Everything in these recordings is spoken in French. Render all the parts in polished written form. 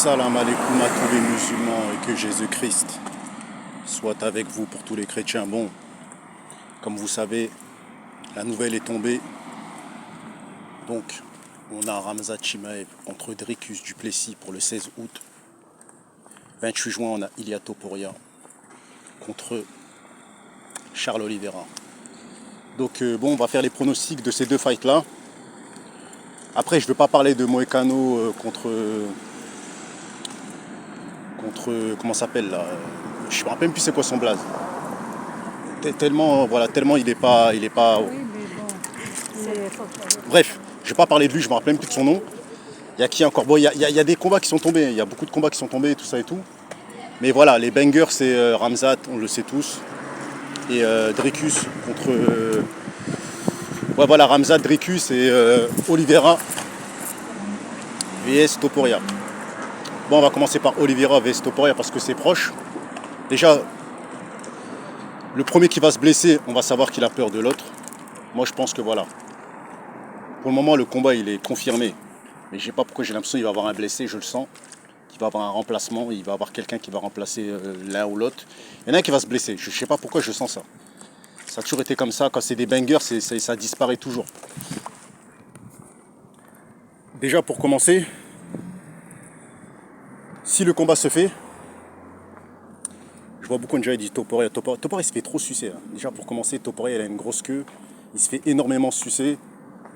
Salam alaikum à tous les musulmans et que Jésus-Christ soit avec vous pour tous les chrétiens. Bon, comme vous savez, la nouvelle est tombée. Donc, on a Ramzat Chimaev contre Dricus du Plessis pour le 16 août. 28 juin, on a Ilia Topuria contre Charles Oliveira. Donc, bon, on va faire les pronostics de ces deux fights-là. Après, je ne veux pas parler de Moïcano contre comment ça s'appelle là, je ne me rappelle même plus c'est quoi son blaze. Tellement, voilà, tellement il est pas. Oui, mais bon, Bref, je vais pas parler de lui, je me rappelle même plus de son nom. Il y a qui encore? Bon, il y a des combats qui sont tombés, il y a beaucoup de combats qui sont tombés, tout ça et tout. Mais voilà, les bangers c'est Ramzat, on le sait tous. Et Dricus contre. Ouais voilà, Ramzat, Dricus et Oliveira vs Topuria. Bon, on va commencer par Oliveira vs Topuria parce que c'est proche. Déjà, le premier qui va se blesser, on va savoir qu'il a peur de l'autre. Moi je pense que voilà. Pour le moment le combat il est confirmé. Mais je sais pas pourquoi j'ai l'impression qu'il va y avoir un blessé, je le sens. Qu'il va y avoir un remplacement, il va y avoir quelqu'un qui va remplacer l'un ou l'autre. Il y en a un qui va se blesser, je sais pas pourquoi je sens ça. Ça a toujours été comme ça, quand c'est des bangers, ça disparaît toujours. Déjà pour commencer, si le combat se fait, je vois beaucoup de gens qui disent Topuria il se fait trop sucer. Hein. Déjà pour commencer, Topuria il a une grosse queue, il se fait énormément sucer.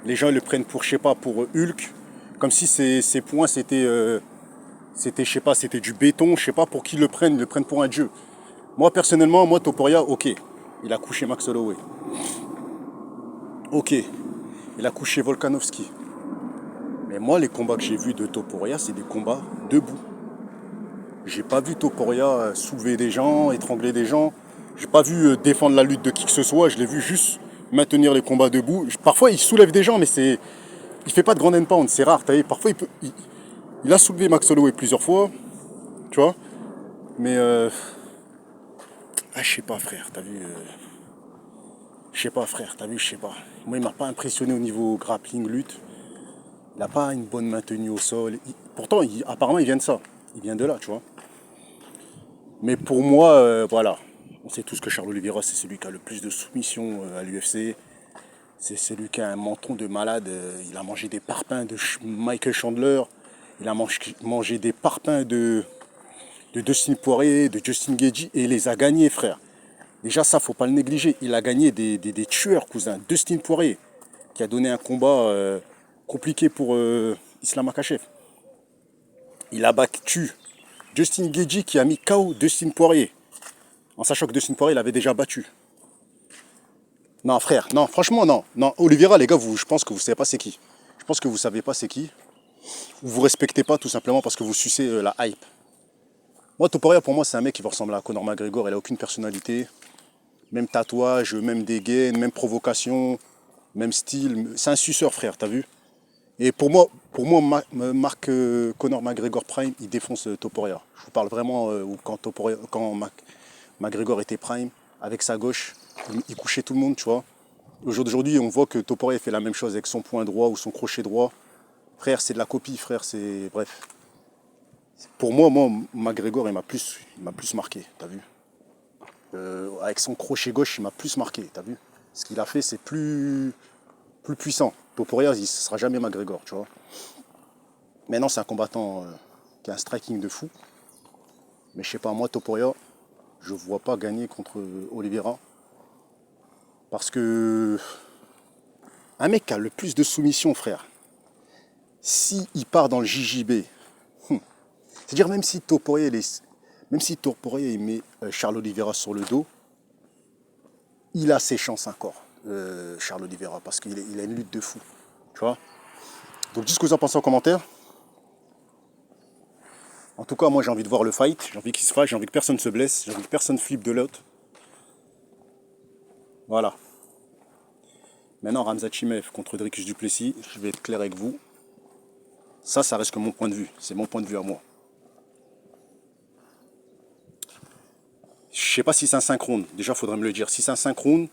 Les gens le prennent pour, je sais pas, pour Hulk, comme si ses poings c'était, je sais pas, c'était du béton, je sais pas pour qui ils le prennent pour un dieu. Moi personnellement, Topuria, ok, il a couché Max Holloway. Ok, il a couché Volkanovski. Mais moi les combats que j'ai vus de Topuria, c'est des combats debout. J'ai pas vu Topuria soulever des gens, étrangler des gens. J'ai pas vu défendre la lutte de qui que ce soit. Je l'ai vu juste maintenir les combats debout. Parfois, il soulève des gens, mais il fait pas de grand end pound. C'est rare. Parfois, il a soulevé Max Holloway plusieurs fois, tu vois. Mais je sais pas, frère. T'as vu je sais pas, frère. T'as vu, je sais pas. Moi, il m'a pas impressionné au niveau grappling, lutte. Il a pas une bonne maintenue au sol. Pourtant, apparemment, il vient de ça. Il vient de là, tu vois. Mais pour moi, voilà, on sait tous que Charles Oliveira, c'est celui qui a le plus de soumissions à l'UFC. C'est celui qui a un menton de malade. Il a mangé des parpaings de Michael Chandler. Il a mangé des parpaings de Dustin Poirier, de Justin Gaethje, et il les a gagnés, frère. Déjà, ça, faut pas le négliger. Il a gagné des tueurs, cousin. Dustin Poirier, qui a donné un combat compliqué pour Islam Makhachev. Il a battu Justin Gaethje qui a mis KO Dustin Poirier. En sachant que Dustin Poirier l'avait déjà battu. Non, frère, non, franchement, non. Non, Oliveira, les gars, je pense que vous savez pas c'est qui. Je pense que vous savez pas c'est qui. Ou vous respectez pas tout simplement parce que vous sucez la hype. Moi, Topuria, pour moi, c'est un mec qui va ressembler à Conor McGregor. Il a aucune personnalité. Même tatouage, même dégaine, même provocation, même style. C'est un suceur, frère, t'as vu? Et pour moi, Conor McGregor Prime, il défonce Topuria. Je vous parle vraiment quand McGregor était Prime, avec sa gauche, il couchait tout le monde, tu vois. Aujourd'hui, on voit que Topuria fait la même chose avec son poing droit ou son crochet droit. Frère, c'est de la copie, frère, c'est... Bref. Pour moi, McGregor, il m'a plus marqué, t'as vu. Avec son crochet gauche, il m'a plus marqué, t'as vu. Ce qu'il a fait, c'est plus puissant. Topuria, il ne sera jamais McGregor, tu vois. Maintenant, c'est un combattant qui a un striking de fou. Mais je sais pas, moi, Topuria, je ne vois pas gagner contre Oliveira. Parce que un mec qui a le plus de soumission, frère, s'il part dans le JJB, c'est-à-dire même si Topuria il met Charles Oliveira sur le dos, il a ses chances encore, Charles Oliveira, parce qu'il a une lutte de fou. Tu vois. Donc dites ce que vous en pensez en commentaire. En tout cas, moi j'ai envie de voir le fight, j'ai envie qu'il se fasse, j'ai envie que personne se blesse, j'ai envie que personne flippe de l'autre. Voilà. Maintenant, Ramzat Chimaev contre Dricus du Plessis, je vais être clair avec vous. Ça reste que mon point de vue. C'est mon point de vue à moi. Je sais pas si c'est un synchrone. Déjà, il faudrait me le dire. Si c'est un synchrone,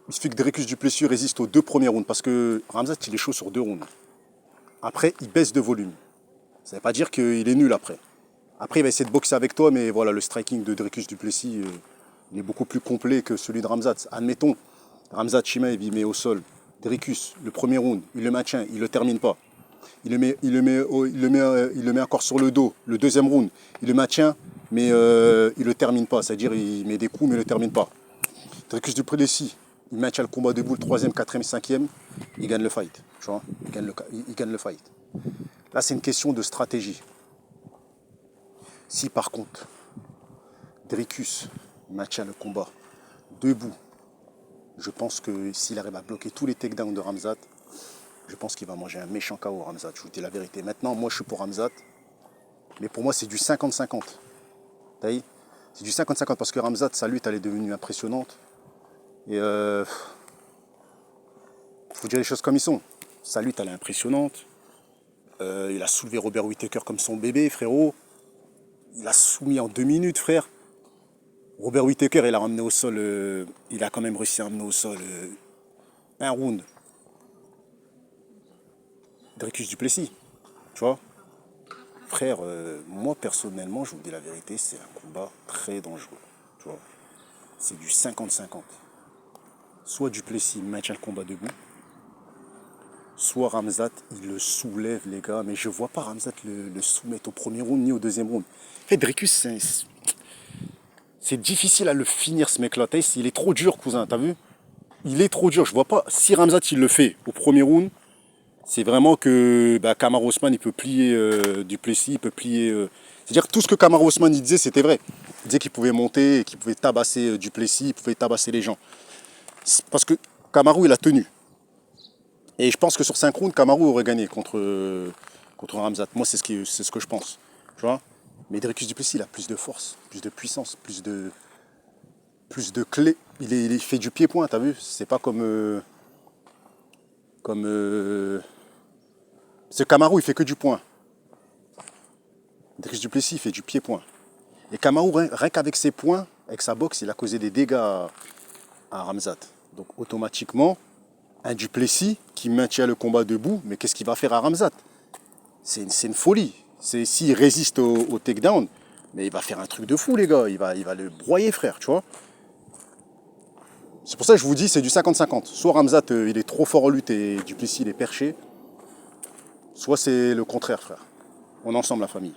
il suffit que Dricus du Plessis résiste aux 2 premiers rounds. Parce que Ramzat, il est chaud sur 2 rounds. Après, il baisse de volume. Ça ne veut pas dire qu'il est nul après. Après, il va essayer de boxer avec toi, mais voilà, le striking de Dricus du Plessis, il est beaucoup plus complet que celui de Khamzat. Admettons, Khamzat Chimaev, il met au sol. Dricus, le premier round, il le maintient, il ne le termine pas. Il le met encore sur le dos. Le deuxième round, il le maintient, mais il ne le termine pas. C'est-à-dire, il met des coups, mais il ne le termine pas. Dricus du Plessis, il maintient le combat debout, le troisième, quatrième, cinquième, il gagne le fight. Tu vois, il gagne le fight. Là, c'est une question de stratégie. Si par contre, Dricus maintient le combat debout, je pense que s'il arrive à bloquer tous les takedowns de Khamzat, je pense qu'il va manger un méchant KO, Khamzat. Je vous dis la vérité. Maintenant, moi, je suis pour Khamzat, mais pour moi, c'est du 50-50. T'as vu? C'est du 50-50 parce que Khamzat, sa lutte, elle est devenue impressionnante. Et faut dire les choses comme ils sont. Sa lutte, elle est impressionnante. Il a soulevé Robert Whittaker comme son bébé, frérot. Il a soumis en 2 minutes, frère. Robert Whittaker, il a ramené au sol, il a quand même réussi à ramener au sol un round. Dricus du Plessis, tu vois. Frère, moi personnellement, je vous dis la vérité, c'est un combat très dangereux, tu vois. C'est du 50-50. Soit du Plessis maintient le combat debout, soit Khamzat, il le soulève, les gars. Mais je vois pas Khamzat le soumettre au premier round ni au deuxième round. En fait, Dricus, c'est difficile à le finir, ce mec-là. Il est trop dur, cousin, t'as vu? Il est trop dur. Je vois pas. Si Khamzat, il le fait au premier round, c'est vraiment que Kamaru Usman, il peut plier du Plessis, il peut plier. C'est-à-dire que tout ce que Kamaru Usman il disait, c'était vrai. Il disait qu'il pouvait monter, qu'il pouvait tabasser du Plessis, il pouvait tabasser les gens. Parce que Kamaru, il a tenu. Et je pense que sur 5 rounds, Kamaru aurait gagné contre Khamzat. Moi, c'est ce que je pense. Tu vois? Mais Dricus du Plessis, il a plus de force, plus de puissance, plus de clés. Il fait du pied-point, t'as vu? C'est pas comme. Ce Kamaru, il fait que du point. Dricus du Plessis, il fait du pied-point. Et Kamaru, rien qu'avec ses points, avec sa boxe, il a causé des dégâts à Khamzat. Donc automatiquement, un du Plessis qui maintient le combat debout, mais qu'est-ce qu'il va faire à Khamzat? C'est une folie. S'il résiste au takedown, mais il va faire un truc de fou, les gars. Il va le broyer, frère, tu vois. C'est pour ça que je vous dis, c'est du 50-50. Soit Khamzat, il est trop fort en lutte et du Plessis, il est perché. Soit c'est le contraire, frère. On est ensemble, la famille.